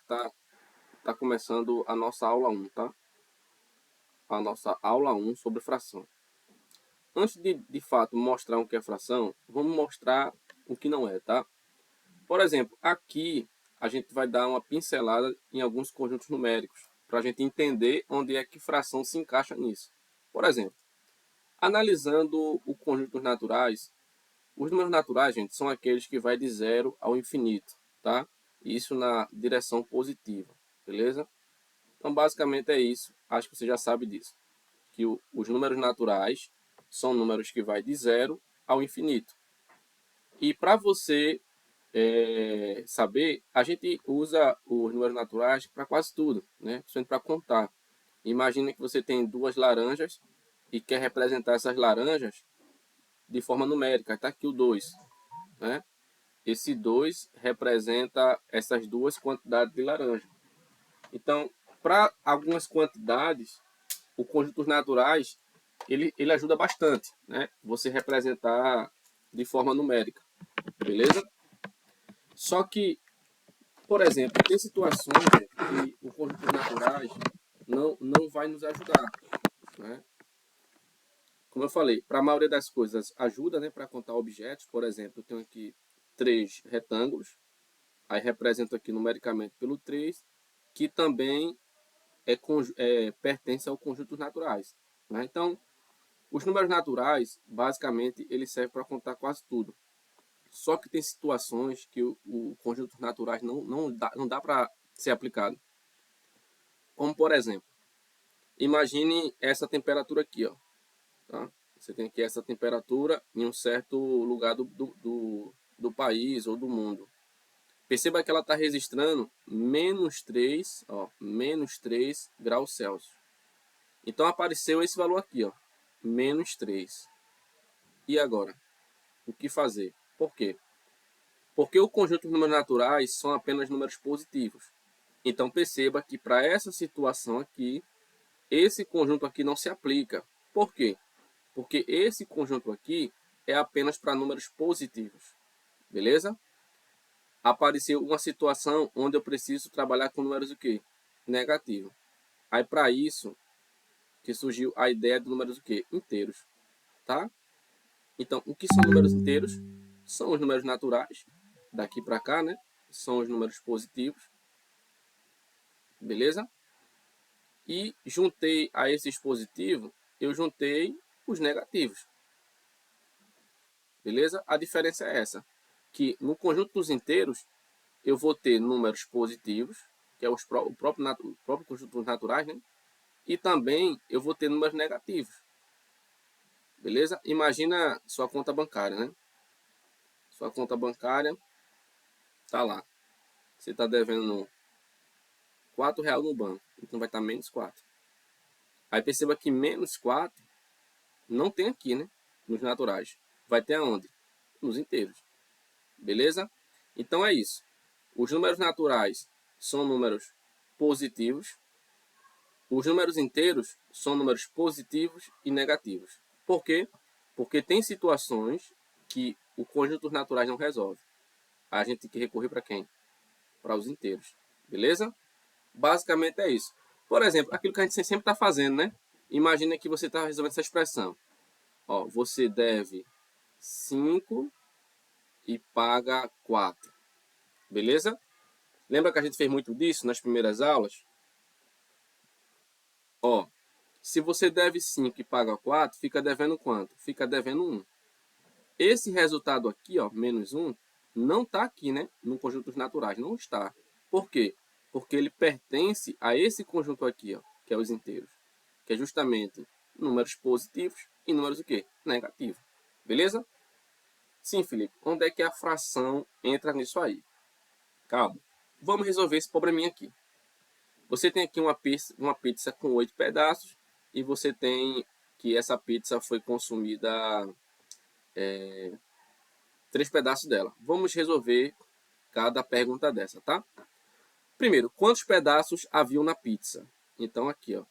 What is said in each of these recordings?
tá começando a nossa aula 1, tá? A nossa aula 1 sobre fração. Antes de fato mostrar o que é fração, vamos mostrar o que não é, tá? Por exemplo, aqui a gente vai dar uma pincelada em alguns conjuntos numéricos, para a gente entender onde é que fração se encaixa nisso. Por exemplo, analisando os conjuntos naturais, os números naturais, gente, são aqueles que vai de 0 ao infinito, tá? Isso na direção positiva, beleza? Então, basicamente é isso. Acho que você já sabe disso. Que os números naturais são números que vai de 0 ao infinito. E para você saber, a gente usa os números naturais para quase tudo, né? Principalmente para contar. Imagina que você tem duas laranjas e quer representar essas laranjas de forma numérica. Está aqui o 2, né? Esse 2 representa essas duas quantidades de laranja. Então, para algumas quantidades, o conjuntos naturais ele ajuda bastante, né? Você representar de forma numérica, beleza? Só que, por exemplo, tem situações que o conjuntos naturais não vai nos ajudar, né? Como eu falei, para a maioria das coisas ajuda, né? Para contar objetos, por exemplo, eu tenho aqui 3 retângulos, aí represento aqui numericamente pelo 3, que também pertence ao conjuntos naturais, né? Então, os números naturais, basicamente, eles servem para contar quase tudo. Só que tem situações que o conjuntos naturais não dá para ser aplicado. Como, por exemplo, imagine essa temperatura aqui, ó, tá? Você tem aqui essa temperatura em um certo lugar do país ou do mundo. Perceba que ela está registrando menos 3, ó, menos 3 graus Celsius. Então apareceu esse valor aqui, ó, menos 3. E agora? O que fazer? Por quê? Porque o conjunto de números naturais são apenas números positivos. Então perceba que para essa situação aqui, esse conjunto aqui não se aplica. Por quê? Porque esse conjunto aqui é apenas para números positivos. Beleza? Apareceu uma situação onde eu preciso trabalhar com números o quê? Negativo. Aí para isso que surgiu a ideia de números o quê? Inteiros. Tá? Então, o que são números inteiros? São os números naturais, daqui para cá, né? São os números positivos, beleza? E juntei a esses positivos, eu juntei os negativos, beleza? A diferença é essa, que no conjunto dos inteiros, eu vou ter números positivos, que é o próprio conjunto dos naturais, né? E também eu vou ter números negativos, beleza? Imagina sua conta bancária, né? Sua conta bancária tá lá. Você está devendo R$ 4 no banco, então vai estar menos 4. Aí perceba que menos 4 não tem aqui, né? Nos naturais. Vai ter aonde? Nos inteiros. Beleza? Então é isso. Os números naturais são números positivos. Os números inteiros são números positivos e negativos. Por quê? Porque tem situações que o conjunto dos naturais não resolve. A gente tem que recorrer para quem? Para os inteiros. Beleza? Basicamente é isso. Por exemplo, aquilo que a gente sempre está fazendo, né? Imagina que você está resolvendo essa expressão. Ó, você deve 5 e paga 4. Beleza? Lembra que a gente fez muito disso nas primeiras aulas? Ó, se você deve 5 e paga 4, fica devendo quanto? Fica devendo 1. Esse resultado aqui, ó, menos 1, não está aqui, né? No conjunto dos naturais. Não está. Por quê? Porque ele pertence a esse conjunto aqui, ó, que é os inteiros. Que é justamente números positivos e números o quê? Negativos. Beleza? Sim, Felipe. Onde é que a fração entra nisso aí? Calma. Vamos resolver esse probleminha aqui. Você tem aqui uma pizza com 8 pedaços e você tem que essa pizza foi consumida 3 pedaços dela. Vamos resolver cada pergunta dessa, tá? Primeiro, quantos pedaços haviam na pizza? Então aqui, ó,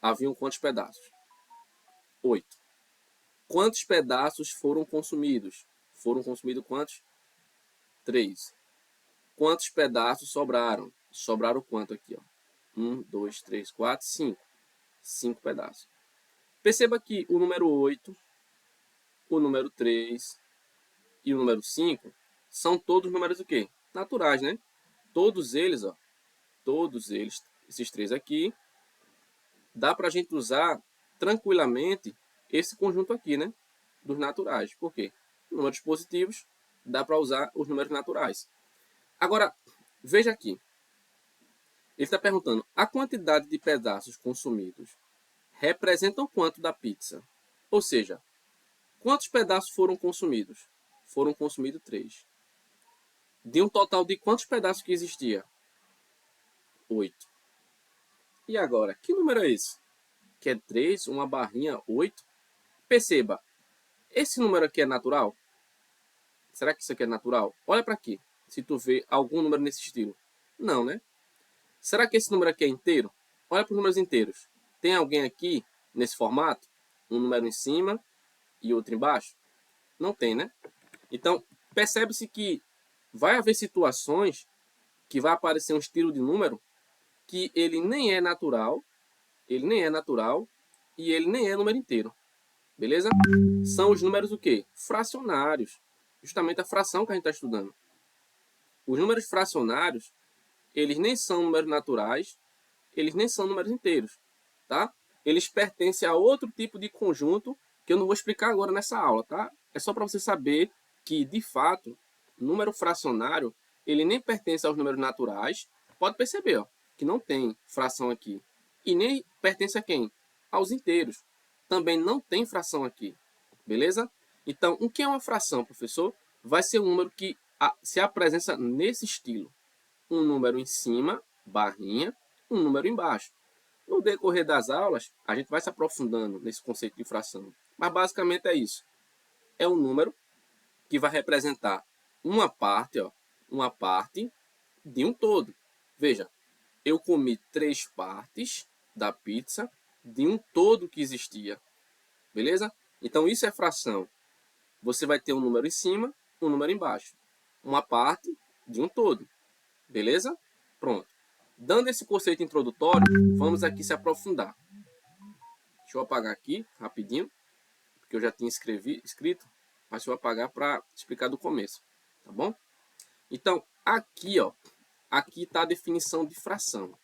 haviam quantos pedaços? 8. Quantos pedaços foram consumidos? Foram consumidos quantos? 3. Quantos pedaços sobraram? Sobraram quanto aqui? Ó? 1, 2, 3, 4, 5. 5 pedaços. Perceba que o número 8, o número 3 e o número 5 são todos números o quê? Naturais, né? Todos eles, ó, todos eles, esses três aqui, dá para a gente usar tranquilamente esse conjunto aqui, né? Dos naturais. Por quê? Números positivos, dá para usar os números naturais. Agora, veja aqui. Ele está perguntando, a quantidade de pedaços consumidos representam quanto da pizza? Ou seja, quantos pedaços foram consumidos? Foram consumidos 3. De um total de quantos pedaços que existia? 8. E agora, que número é esse? Que é 3, uma barrinha, 8. Perceba, esse número aqui é natural? Será que isso aqui é natural? Olha para aqui, se tu vê algum número nesse estilo. Não, né? Será que esse número aqui é inteiro? Olha para os números inteiros. Tem alguém aqui, nesse formato? Um número em cima e outro embaixo? Não tem, né? Então, percebe-se que vai haver situações que vai aparecer um estilo de número que ele nem é natural e ele nem é número inteiro. Beleza? São os números o quê? Fracionários. Justamente a fração que a gente está estudando. Os números fracionários, eles nem são números naturais, eles nem são números inteiros, tá? Eles pertencem a outro tipo de conjunto que eu não vou explicar agora nessa aula, tá? É só para você saber que, de fato, número fracionário, ele nem pertence aos números naturais. Pode perceber, ó, que não tem fração aqui. E nem pertence a quem? Aos inteiros. Também não tem fração aqui, beleza? Então, o que é uma fração, professor? Vai ser um número que se apresenta nesse estilo. Um número em cima, barrinha, um número embaixo. No decorrer das aulas, a gente vai se aprofundando nesse conceito de fração. Mas basicamente é isso. É um número que vai representar uma parte de um todo. Veja, eu comi 3 partes da pizza de um todo que existia. Beleza? Então isso é fração. Você vai ter um número em cima, um número embaixo. Uma parte de um todo. Beleza? Pronto. Dando esse conceito introdutório, vamos aqui se aprofundar. Deixa eu apagar aqui, rapidinho, porque eu já tinha escrito, mas deixa eu apagar para explicar do começo, tá bom? Então, aqui, ó, aqui está a definição de fração,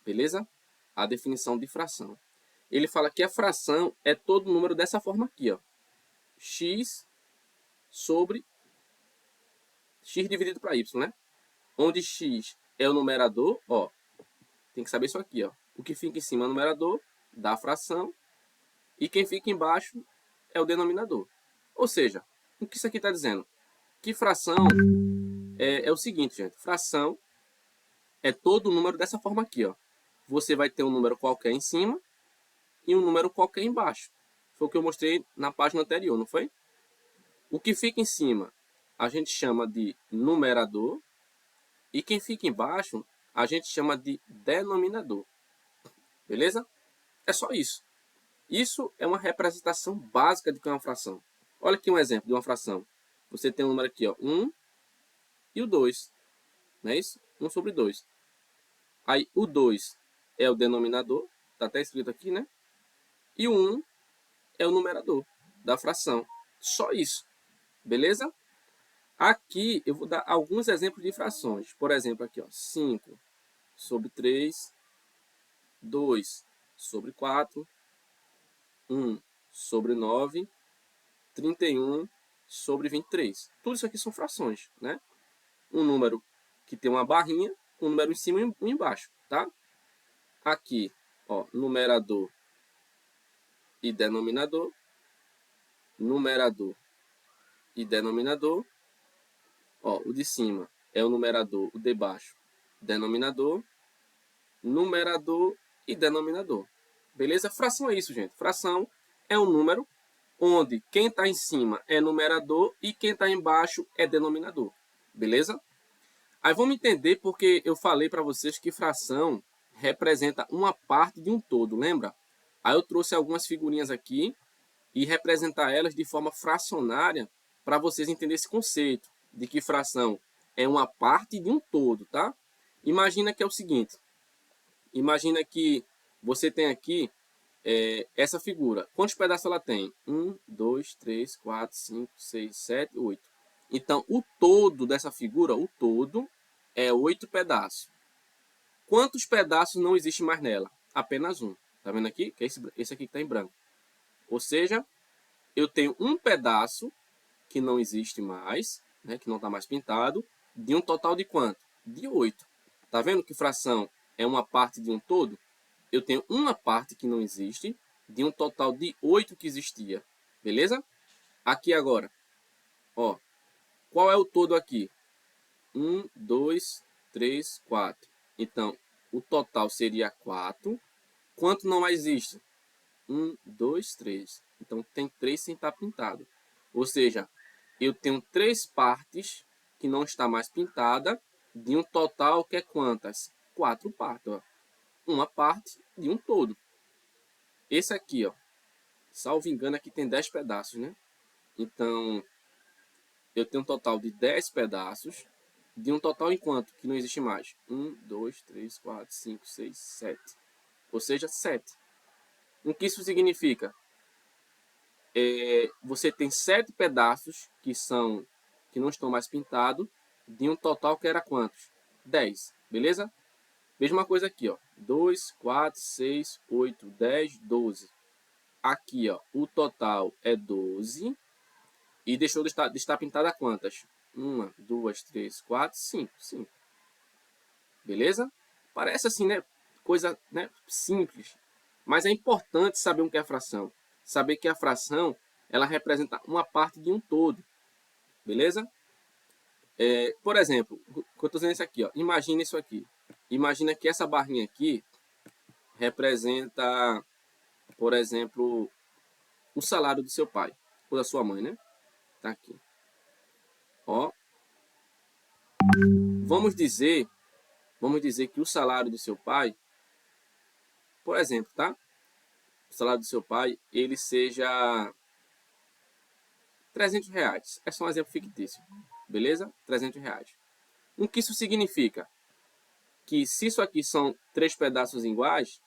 beleza? A definição de fração. Ele fala que a fração é todo número dessa forma aqui, ó. X sobre x dividido para y, né? Onde x é o numerador, ó. Tem que saber isso aqui, ó. O que fica em cima é o numerador da fração e quem fica embaixo é o denominador. Ou seja, o que isso aqui está dizendo? Que fração é o seguinte, gente. Fração é todo número dessa forma aqui, ó. Você vai ter um número qualquer em cima e um número qualquer embaixo. Foi o que eu mostrei na página anterior, não foi? O que fica em cima a gente chama de numerador e quem fica embaixo a gente chama de denominador. Beleza? É só isso. Isso é uma representação básica de que é uma fração. Olha aqui um exemplo de uma fração. Você tem um número aqui, ó, 1 e o 2. Não é isso? 1 sobre 2. Aí o 2 é o denominador, está até escrito aqui, né? E o 1 é o numerador da fração. Só isso. Beleza? Aqui eu vou dar alguns exemplos de frações. Por exemplo, aqui, ó, 5 sobre 3, 2 sobre 4, 1 sobre 9, 31 sobre 23. Tudo isso aqui são frações, né? Um número que tem uma barrinha, um número em cima e um embaixo, tá? Aqui, ó, numerador e denominador, numerador e denominador. Ó, o de cima é o numerador, o de baixo, denominador, numerador e denominador. Beleza? Fração é isso, gente. Fração é um número onde quem está em cima é numerador e quem está embaixo é denominador. Beleza? Aí vamos entender porque eu falei para vocês que fração representa uma parte de um todo, lembra? Aí eu trouxe algumas figurinhas aqui e representar elas de forma fracionária para vocês entenderem esse conceito de que fração é uma parte de um todo, tá? Imagina que é o seguinte. Imagina que você tem aqui essa figura. Quantos pedaços ela tem? 1, 2, 3, 4, 5, 6, 7, 8. Então, o todo dessa figura, o todo, é 8 pedaços. Quantos pedaços não existe mais nela? Apenas um. Tá vendo aqui? Que é esse aqui que está em branco. Ou seja, eu tenho um pedaço que não existe mais, né, que não está mais pintado, de um total de quanto? De 8. Tá vendo que fração é uma parte de um todo? Eu tenho uma parte que não existe, de um total de 8 que existia. Beleza? Aqui agora, ó, qual é o todo aqui? 1, 2, 3, 4. Então, o total seria 4. Quanto não existe? 1, 2, 3. Então, tem 3 sem estar pintado. Ou seja, eu tenho 3 partes que não está mais pintada, de um total que é quantas? 4 partes. Ó. Uma parte de um todo. Esse aqui, ó, salvo engano, aqui tem 10 pedaços, né? Então, eu tenho um total de 10 pedaços, de um total em quanto? Que não existe mais. 1, 2, 3, 4, 5, 6, 7. Ou seja, 7. O que isso significa? Você tem 7 pedaços que não estão mais pintados, de um total que era quantos? 10, beleza? Mesma coisa aqui, ó. 2, 4, 6, 8, 10, 12. Aqui, ó, o total é 12 e deixou de estar pintada quantas? 1, 2, 3, 4, 5. 5. Beleza? Parece assim, né? Coisa, né? Simples. Mas é importante saber o que é fração. Saber que a fração ela representa uma parte de um todo. Beleza? Por exemplo, eu estou dizendo isso aqui, ó. Imagina isso aqui. Imagina que essa barrinha aqui representa, por exemplo, o salário do seu pai ou da sua mãe, né? Tá aqui. Ó. Vamos dizer que o salário do seu pai, por exemplo, tá? O salário do seu pai, ele seja R$ 300. É só um exemplo fictício. Beleza? R$ 300. O que isso significa? Que se isso aqui são 3 pedaços iguais,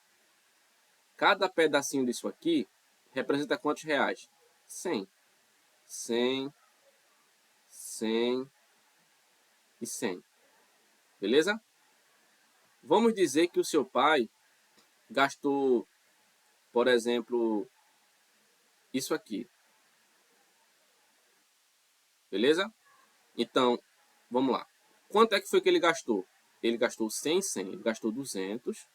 cada pedacinho disso aqui representa quantos reais? 100. 100, 100 e 100. Beleza? Vamos dizer que o seu pai gastou, por exemplo, isso aqui. Beleza? Então, vamos lá. Quanto é que foi que ele gastou? Ele gastou 100, 100. Ele gastou 200.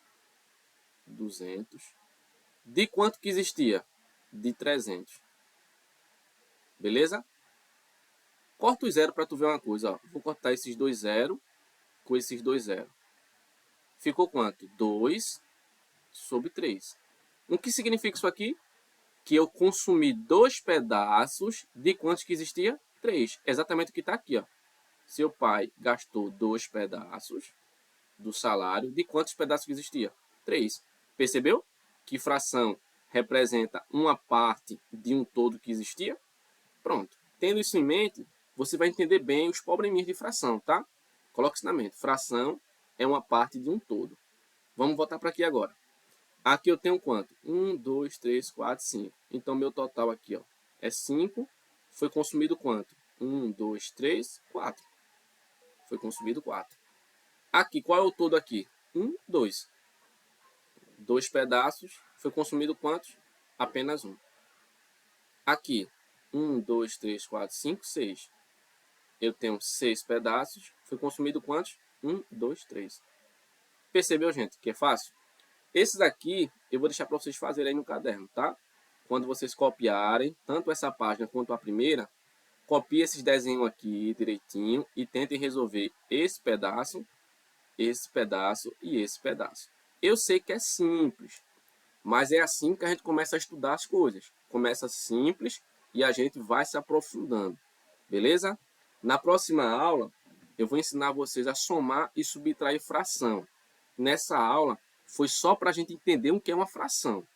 200. De quanto que existia? De 300. Beleza? Corta o zero para tu ver uma coisa. Ó. Vou cortar esses dois zeros com esses dois zeros. Ficou quanto? 2 sobre 3. O que significa isso aqui? Que eu consumi 2 pedaços de quantos que existia? 3. Exatamente o que está aqui. Ó. Seu pai gastou 2 pedaços do salário. De quantos pedaços que existia? 3. Percebeu? Que fração representa uma parte de um todo que existia? Pronto. Tendo isso em mente, você vai entender bem os probleminhas de fração, tá? Coloque isso na mente. Fração é uma parte de um todo. Vamos voltar para aqui agora. Aqui eu tenho quanto? 1, 2, 3, 4, 5. Então, meu total aqui ó, é 5. Foi consumido quanto? 1, 2, 3, 4. Foi consumido 4. Aqui, qual é o todo aqui? 1, 2. 2 pedaços. Foi consumido quantos? Apenas 1. Aqui, 1, 2, 3, 4, 5, 6. Eu tenho 6 pedaços. Foi consumido quantos? 1, 2, 3. Percebeu, gente, que é fácil? Esses aqui eu vou deixar para vocês fazerem aí no caderno, tá? Quando vocês copiarem, tanto essa página quanto a primeira, copie esses desenhos aqui direitinho e tentem resolver esse pedaço e esse pedaço. Eu sei que é simples, mas é assim que a gente começa a estudar as coisas. Começa simples e a gente vai se aprofundando, beleza? Na próxima aula, eu vou ensinar vocês a somar e subtrair fração. Nessa aula, foi só para a gente entender o que é uma fração,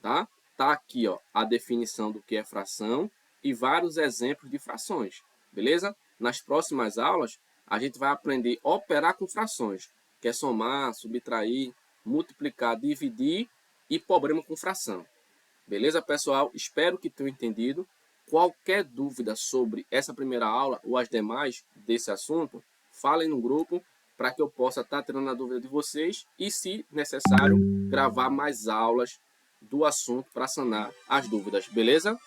tá? Tá aqui, ó, a definição do que é fração e vários exemplos de frações, beleza? Nas próximas aulas, a gente vai aprender a operar com frações. que é somar, subtrair, multiplicar, dividir e problema com fração. Beleza, pessoal? Espero que tenham entendido. Qualquer dúvida sobre essa primeira aula ou as demais desse assunto, falem no grupo para que eu possa estar tirando a dúvida de vocês e, se necessário, gravar mais aulas do assunto para sanar as dúvidas. Beleza?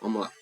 Vamos lá.